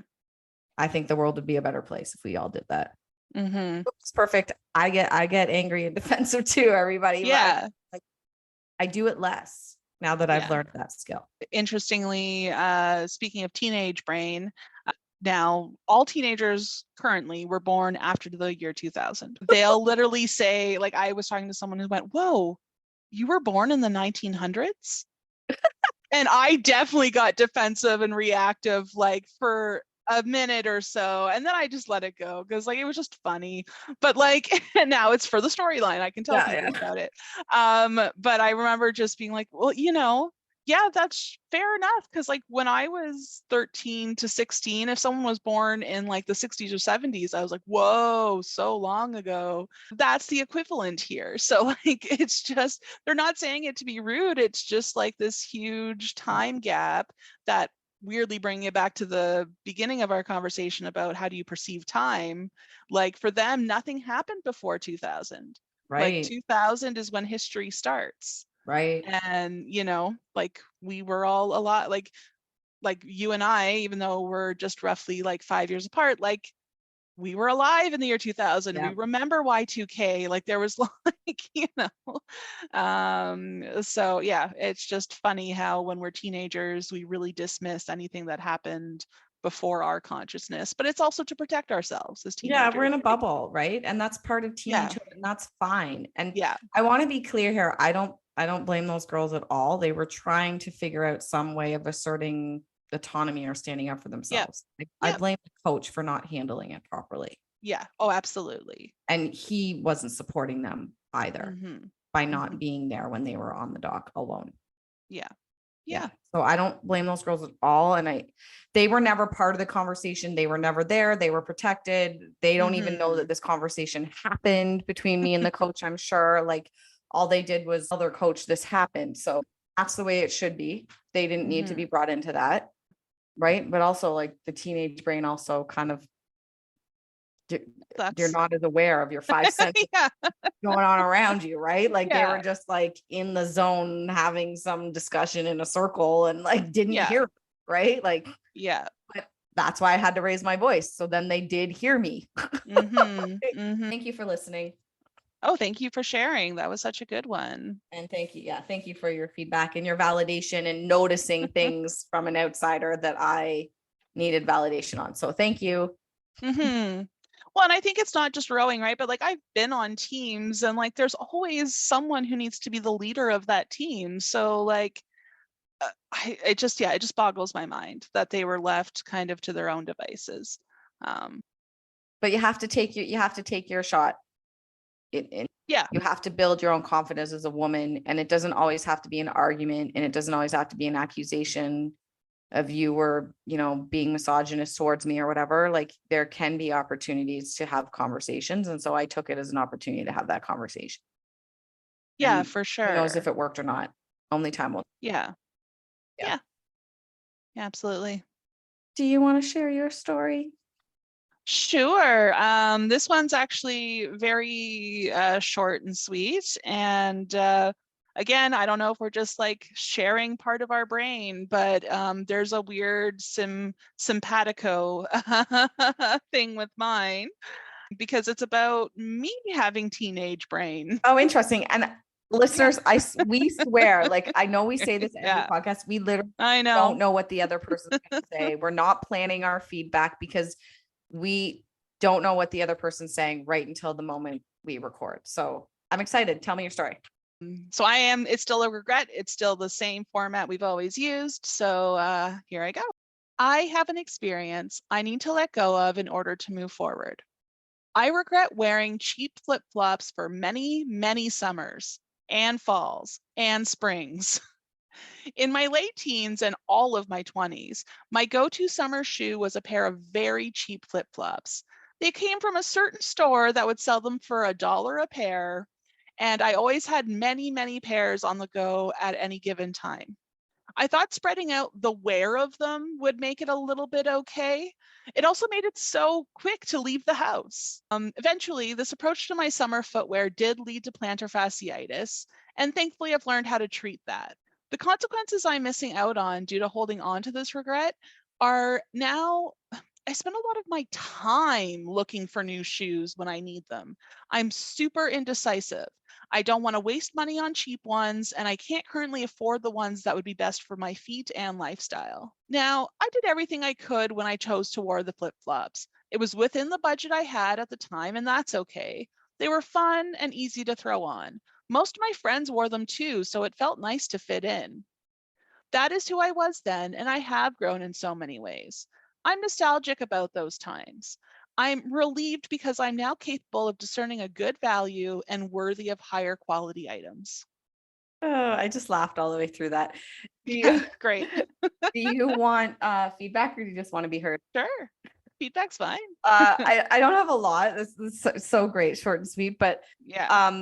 I think the world would be a better place if we all did that. It's perfect. I get angry and defensive too, everybody. Yeah. I do it less now that I've learned that skill. Interestingly, speaking of teenage brain, now all teenagers currently were born after the year 2000. They'll literally say, like, I was talking to someone who went, whoa, you were born in the 1900s? And I definitely got defensive and reactive, like for a minute or so, and then I just let it go because like it was just funny. But like now it's for the storyline, I can tell people about it. But I remember just being like, well, yeah, that's fair enough, because like when I was 13 to 16, if someone was born in like the 60s or 70s, I was like, whoa, so long ago. That's the equivalent here. So like it's just, they're not saying it to be rude, it's just like this huge time gap that, weirdly bringing it back to the beginning of our conversation about how do you perceive time, like for them nothing happened before 2000. Like 2000 is when history starts. And like we were all a lot like you and I, even though we're just roughly like 5 years apart, like we were alive in the year 2000. We remember Y2K, like there was like, so yeah, it's just funny how when we're teenagers, we really dismiss anything that happened before our consciousness, but it's also to protect ourselves as teenagers. Yeah, we're in a bubble, right? And that's part of teenagehood, and that's fine. And I want to be clear here. I don't blame those girls at all. They were trying to figure out some way of asserting autonomy or standing up for themselves. I blame the coach for not handling it properly. Yeah. Oh, absolutely. And he wasn't supporting them either by not being there when they were on the dock alone. Yeah. So I don't blame those girls at all. And they were never part of the conversation. They were never there. They were protected. They don't even know that this conversation happened between me and the coach, I'm sure. Like all they did was tell their coach this happened. So that's the way it should be. They didn't need to be brought into that. Right. But also like the teenage brain also kind of, you're not as aware of your 5 senses going on around you, right? Like they were just like in the zone having some discussion in a circle and like didn't hear, right? Like, but that's why I had to raise my voice. So then they did hear me. Thank you for listening. Oh, thank you for sharing. That was such a good one. And thank you. Yeah. Thank you for your feedback and your validation and noticing things from an outsider that I needed validation on. So thank you. Well, and I think it's not just rowing, right? But like I've been on teams and like there's always someone who needs to be the leader of that team. So like it just boggles my mind that they were left kind of to their own devices. But you have to take your shot. You have to build your own confidence as a woman, and it doesn't always have to be an argument, and it doesn't always have to be an accusation. of you were, being misogynist towards me or whatever, like there can be opportunities to have conversations. And so I took it as an opportunity to have that conversation. Yeah, And for who knows sure. if it worked or not? Only time will. Yeah. Yeah. Yeah, absolutely. Do you want to share your story? Sure. This one's actually very short and sweet. And again, I don't know if we're just like sharing part of our brain, but there's a weird simpatico thing with mine because it's about me having teenage brain. Oh, interesting. And listeners, we swear, like I know we say this every Yeah, podcast, we literally I don't know. know what the other person's going to say. We're not planning our feedback because we don't know what the other person's saying right until the moment we record. So I'm excited. Tell me your story. So it's still a regret. It's still the same format we've always used. So here I go. I have an experience I need to let go of in order to move forward. I regret wearing cheap flip-flops for many, many summers and falls and springs. In my late teens and all of my 20s, my go-to summer shoe was a pair of very cheap flip-flops. They came from a certain store that would sell them for $1 a pair, and I always had many, many pairs on the go at any given time. I thought spreading out the wear of them would make it a little bit okay. It also made it so quick to leave the house. Eventually, this approach to my summer footwear did lead to plantar fasciitis, and thankfully I've learned how to treat that. The consequences I'm missing out on due to holding on to this regret are now I spend a lot of my time looking for new shoes when I need them. I'm super indecisive. I don't want to waste money on cheap ones, and I can't currently afford the ones that would be best for my feet and lifestyle. Now, I did everything I could when I chose to wear the flip-flops. It was within the budget I had at the time, and that's okay. They were fun and easy to throw on. Most of my friends wore them too, so it felt nice to fit in. That is who I was then, and I have grown in so many ways. I'm nostalgic about those times. I'm relieved because I'm now capable of discerning a good value and worthy of higher quality items. Oh, I just laughed all the way through that. Do Yeah, you great. do you want feedback or do you just want to be heard? Sure. Feedback's fine. I don't have a lot. This is so great, short and sweet, but Yeah.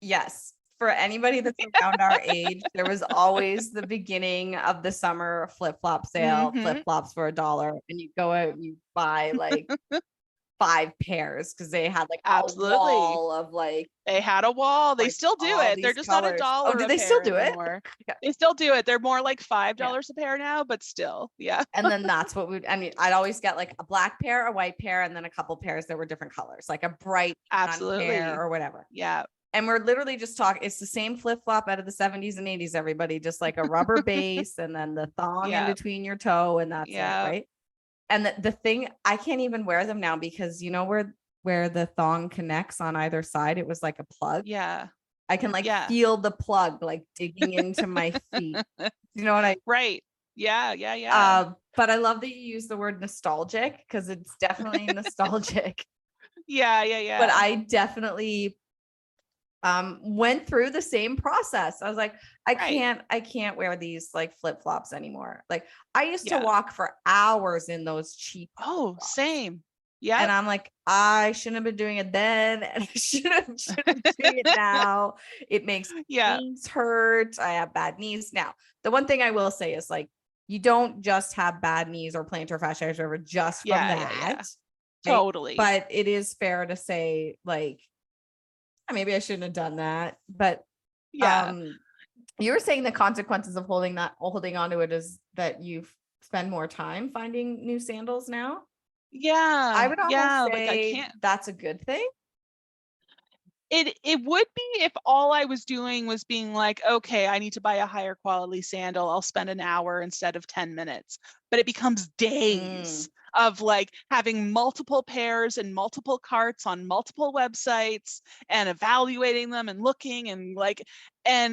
yes, for anybody that's around our age, there was always the beginning of the summer flip-flop sale, flip-flops for $1, and you go out and you buy like 5 pairs because they had like a Absolutely. wall of like They had a wall. They still do all it. They're these just not a colors. Oh, dollar do a they still pair do it? anymore. Yeah. They still do it. They're more like $5 Yeah. a pair now, but still, yeah. And then that's what I mean, I'd always get like a black pair, a white pair, and then a couple pairs that were different colors, like a bright pair Absolutely. or whatever. Yeah. And we're literally just talking, it's the same flip-flop out of the 70s and 80s, everybody, just like a rubber base and then the thong in Yeah. between your toe, and that's it, Yeah. right? And the thing, I can't even wear them now because you know where the thong connects on either side, it was like a plug. Yeah. I can like Yeah. feel the plug like digging into my feet. You know what I Right. Yeah. Yeah. Yeah. but I love that you use the word nostalgic because it's definitely nostalgic. Yeah. Yeah. Yeah. But I definitely went through the same process. I was like, I can't wear these like flip-flops anymore. Like I used to walk for hours in those cheap flip-flops. Same. Yeah. And I'm like, I shouldn't have been doing it then. And I shouldn't be doing it now. It makes my knees hurt. I have bad knees. Now, the one thing I will say is like, you don't just have bad knees or plantar fasciitis or whatever just from that. Yeah. Right? Totally. But it is fair to say like, maybe I shouldn't have done that. But you were saying the consequences of holding on to it is that you spend more time finding new sandals now. Yeah. I would almost say like I can't. That's a good thing. It would be if all I was doing was being like, okay, I need to buy a higher quality sandal. I'll spend an hour instead of 10 minutes. But it becomes days of like having multiple pairs and multiple carts on multiple websites and evaluating them and looking and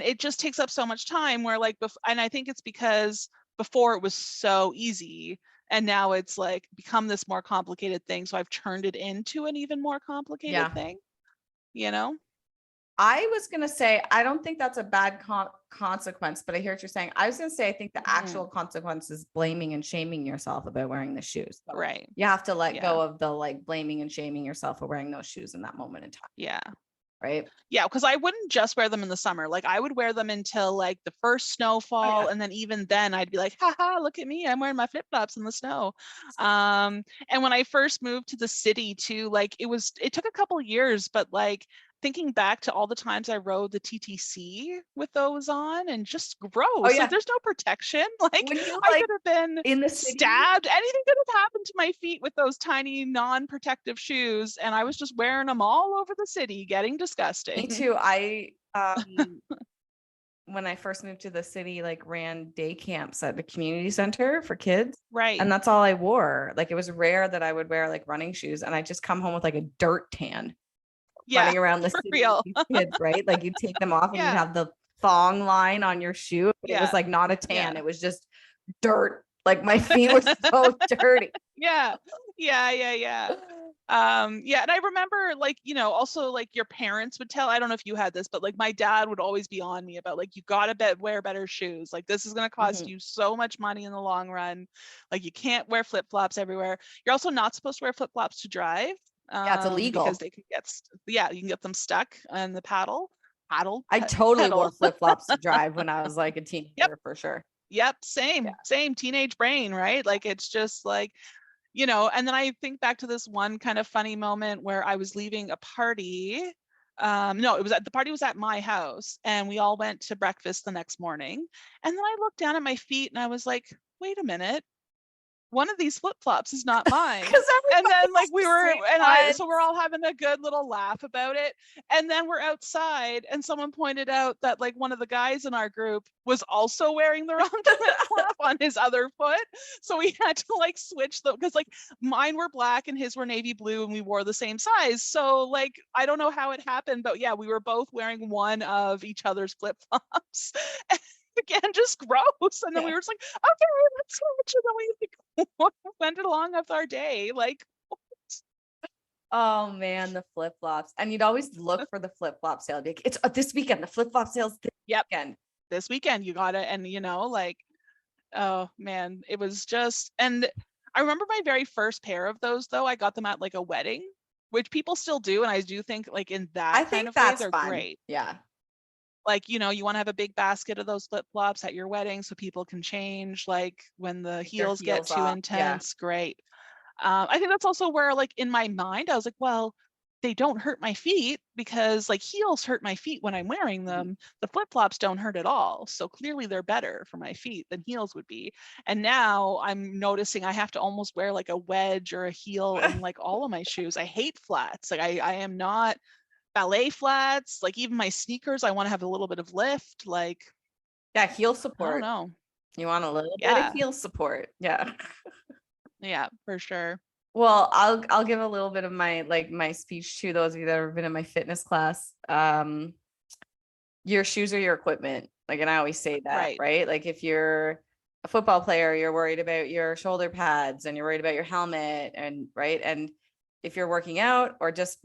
it just takes up so much time where like, and I think it's because before it was so easy and now it's like become this more complicated thing. So I've turned it into an even more complicated thing, you know? I was going to say, I don't think that's a bad consequence, but I hear what you're saying. I was going to say, I think the actual consequence is blaming and shaming yourself about wearing the shoes. So Right. you have to let go of the like blaming and shaming yourself for wearing those shoes in that moment in time. Yeah. Right. Yeah, because I wouldn't just wear them in the summer. Like I would wear them until like the first snowfall, and then even then I'd be like, haha, look at me, I'm wearing my flip-flops in the snow. And when I first moved to the city too, like it took a couple years, but like thinking back to all the times I rode the TTC with those on, and just gross. Like there's no protection. Like I could have been in the stabbed. Anything could have happened to my feet with those tiny non-protective shoes, and I was just wearing them all over the city, getting disgusting. Me too. When I first moved to the city, like ran day camps at the community center for kids. Right. And that's all I wore. Like it was rare that I would wear like running shoes, and I just come home with like a dirt tan. Running around the city with these kids, right? Like you take them off and you'd have the thong line on your shoe, but it was like not a tan, it was just dirt. Like my feet were so dirty. Yeah. And I remember like, you know, also like your parents would tell, I don't know if you had this, but like my dad would always be on me about like, you gotta wear better shoes. Like this is going to cost you so much money in the long run. Like you can't wear flip-flops everywhere. You're also not supposed to wear flip-flops to drive. It's illegal because they can get you can get them stuck on the paddle. I totally wore flip-flops to drive when I was like a teenager for sure. Same teenage brain, right? Like it's just like, you know. And then I think back to this one kind of funny moment where I was leaving a party. The party was at my house, and we all went to breakfast the next morning. And then I looked down at my feet and I was like, wait a minute, one of these flip-flops is not mine. And then like so we're all having a good little laugh about it. And then we're outside and someone pointed out that like one of the guys in our group was also wearing the wrong flip-flop on his other foot. So we had to like switch them, because like mine were black and his were navy blue and we wore the same size. So like, I don't know how it happened, but yeah, we were both wearing one of each other's flip-flops. Again, just gross. And then we were just like, okay, let's switch. And then we went along with our day. Like, oh man, the flip-flops. And you'd always look for the flip-flop sale. It's this weekend. The flip-flop sale's this weekend. This weekend you got it. And you know, like, oh man, it was just. And I remember my very first pair of those though, I got them at like a wedding, which people still do. And I do think like in that kind of way, they're great. Yeah. Like, you know, you want to have a big basket of those flip-flops at your wedding so people can change, like when the heels get too intense. Great. I think that's also where like in my mind I was like, well, they don't hurt my feet because like heels hurt my feet when I'm wearing them. The flip-flops don't hurt at all, so clearly they're better for my feet than heels would be. And now I'm noticing I have to almost wear like a wedge or a heel in like all of my shoes. I hate flats. Like I am not ballet flats. Like even my sneakers, I want to have a little bit of lift. Like heel support. I don't know. You want a little bit of heel support. Yeah. Yeah, for sure. Well, I'll give a little bit of my speech to those of you that have been in my fitness class. Your shoes are your equipment. Like, and I always say that, right? Like if you're a football player, you're worried about your shoulder pads and you're worried about your helmet, and right. And if you're working out or just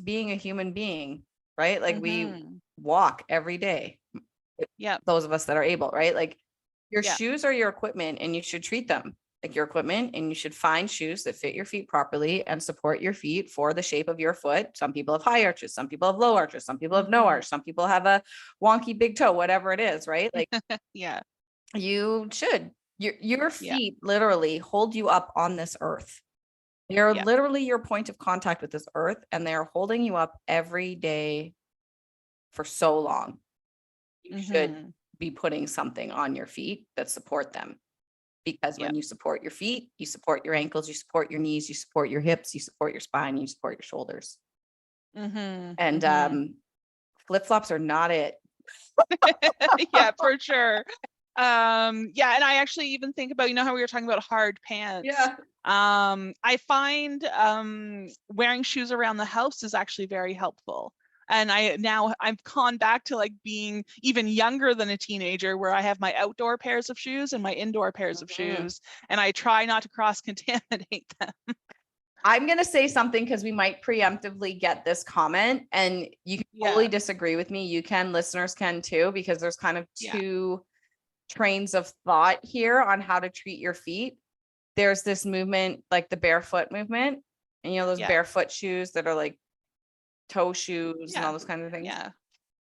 being a human being, right? Like we walk every day. Yeah. Those of us that are able, right? Like your shoes are your equipment, and you should treat them like your equipment, and you should find shoes that fit your feet properly and support your feet for the shape of your foot. Some people have high arches, some people have low arches, some people have no arch, some people have a wonky big toe, whatever it is, right? Like you should. Your feet literally hold you up on this earth. They're literally your point of contact with this earth, and they're holding you up every day for so long. You should be putting something on your feet that support them, because when you support your feet, you support your ankles, you support your knees, you support your hips, you support your spine, you support your shoulders. And flip-flops are not it. Yeah, for sure. And I actually even think about, you know how we were talking about hard pants. I find wearing shoes around the house is actually very helpful. And I've gone back to like being even younger than a teenager, where I have my outdoor pairs of shoes and my indoor pairs of shoes, and I try not to cross contaminate them. I'm going to say something because we might preemptively get this comment, and you can totally disagree with me. You can, listeners can too, because there's kind of two trains of thought here on how to treat your feet. There's this movement, like the barefoot movement, and those barefoot shoes that are like toe shoes and all those kind of things. Yeah.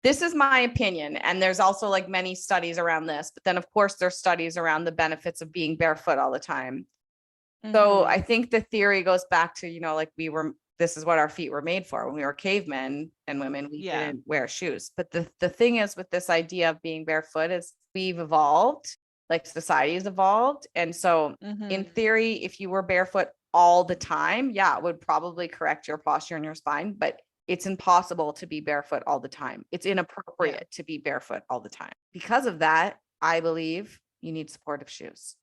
This is my opinion. And there's also like many studies around this, but then of course there's studies around the benefits of being barefoot all the time. So I think the theory goes back to, like this is what our feet were made for. When we were cavemen and women, we didn't wear shoes. But the thing is with this idea of being barefoot is we've evolved, like society has evolved. And so in theory, if you were barefoot all the time, it would probably correct your posture and your spine, but it's impossible to be barefoot all the time. It's inappropriate to be barefoot all the time. Because of that, I believe you need supportive shoes.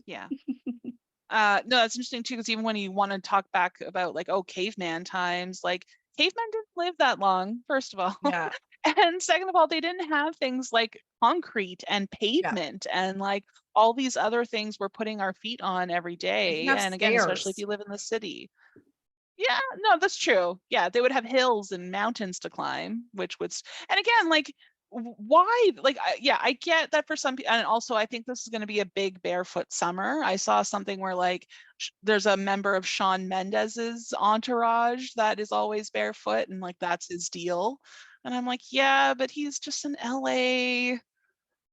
Yeah. No, that's interesting too, because even when you want to talk back about like, caveman times, like cavemen didn't live that long, first of all. Yeah. And second of all, they didn't have things like concrete and pavement and like all these other things we're putting our feet on every day. And again, especially if you live in the city. Yeah, no, that's true. Yeah, they would have hills and mountains to climb, which would, and again, like, why? Like, I get that for some people, and also I think this is going to be a big barefoot summer. I saw something where like there's a member of Shawn Mendes's entourage that is always barefoot, and like that's his deal. And I'm like, yeah, but he's just in LA.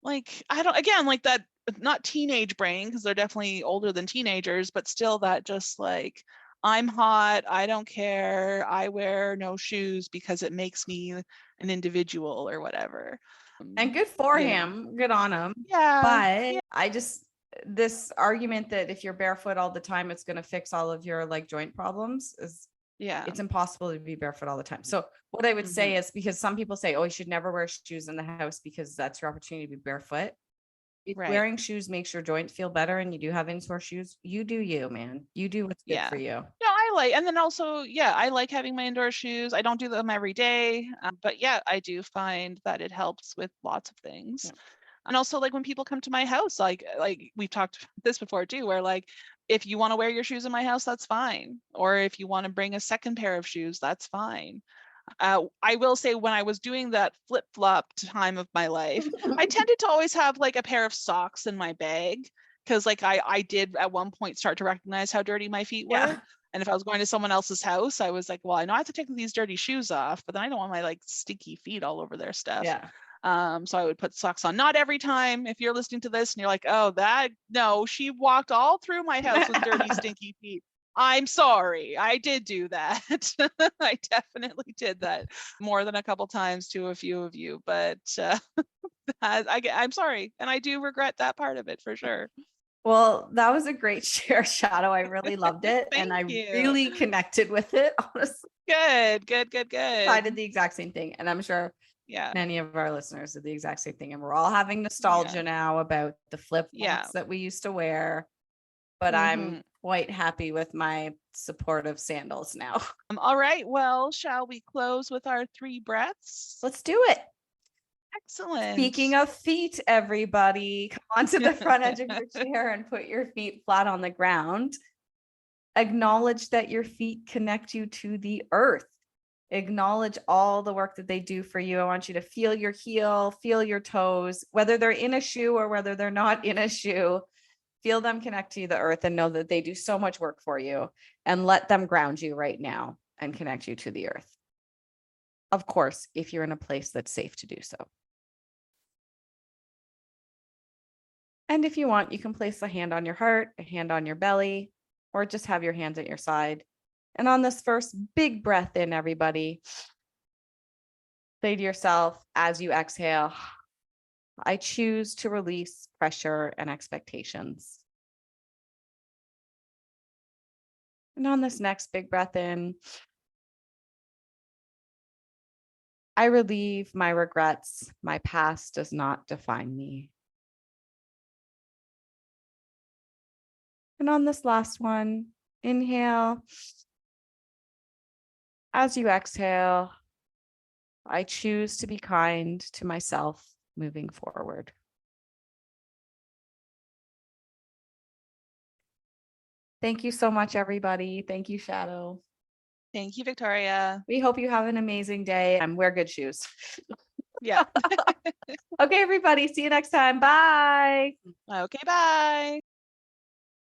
Like, I don't, again, like that, not teenage brain, because they're definitely older than teenagers, but still that just like, I'm hot, I don't care, I wear no shoes because it makes me an individual or whatever. And good for him, good on him. Yeah. But I just, this argument that if you're barefoot all the time, it's going to fix all of your like joint problems is, it's impossible to be barefoot all the time. So what I would say is, because some people say, you should never wear shoes in the house because that's your opportunity to be barefoot. If wearing shoes makes your joints feel better and you do have in-store shoes, you do you, man. You do what's good for you. No, I like, and then also, I like having my indoor shoes. I don't do them every day, but I do find that it helps with lots of things. Yeah. And also like when people come to my house, like we've talked this before too, where like, if you want to wear your shoes in my house, that's fine. Or if you want to bring a second pair of shoes, that's fine. I will say when I was doing that flip-flop time of my life, I tended to always have like a pair of socks in my bag, because like I did at one point start to recognize how dirty my feet were. Yeah. And if I was going to someone else's house, I was like, well, I know I have to take these dirty shoes off, but then I don't want my like sticky feet all over their stuff. Yeah. So I would put socks on. Not every time. If you're listening to this and you're like, no, she walked all through my house with dirty, stinky feet. I'm sorry. I did do that. I definitely did that more than a couple times to a few of you, but I'm sorry. And I do regret that part of it for sure. Well, that was a great share, Shadoe. I really loved it. And I really connected with it, honestly. Good. I did the exact same thing. And I'm sure many of our listeners did the exact same thing. And we're all having nostalgia now about the flip-flops that we used to wear. But I'm quite happy with my supportive sandals now. All right. Well, shall we close with our 3 breaths? Let's do it. Excellent. Speaking of feet, everybody, come onto the front edge of your chair and put your feet flat on the ground. Acknowledge that your feet connect you to the earth. Acknowledge all the work that they do for you. I want you to feel your heel, feel your toes, whether they're in a shoe or whether they're not in a shoe. Feel them connect to the earth and know that they do so much work for you, and let them ground you right now and connect you to the earth. Of course, if you're in a place that's safe to do so. And if you want, you can place a hand on your heart, a hand on your belly, or just have your hands at your side. And on this first big breath in, everybody, say to yourself as you exhale, I choose to release pressure and expectations. And on this next big breath in, I relieve my regrets. My past does not define me. And on this last one, inhale. As you exhale, I choose to be kind to myself moving forward. Thank you so much, everybody. Thank you, Shadoe. Thank you, Victoria. We hope you have an amazing day and wear good shoes. Yeah. Okay, everybody. See you next time. Bye. Okay, bye.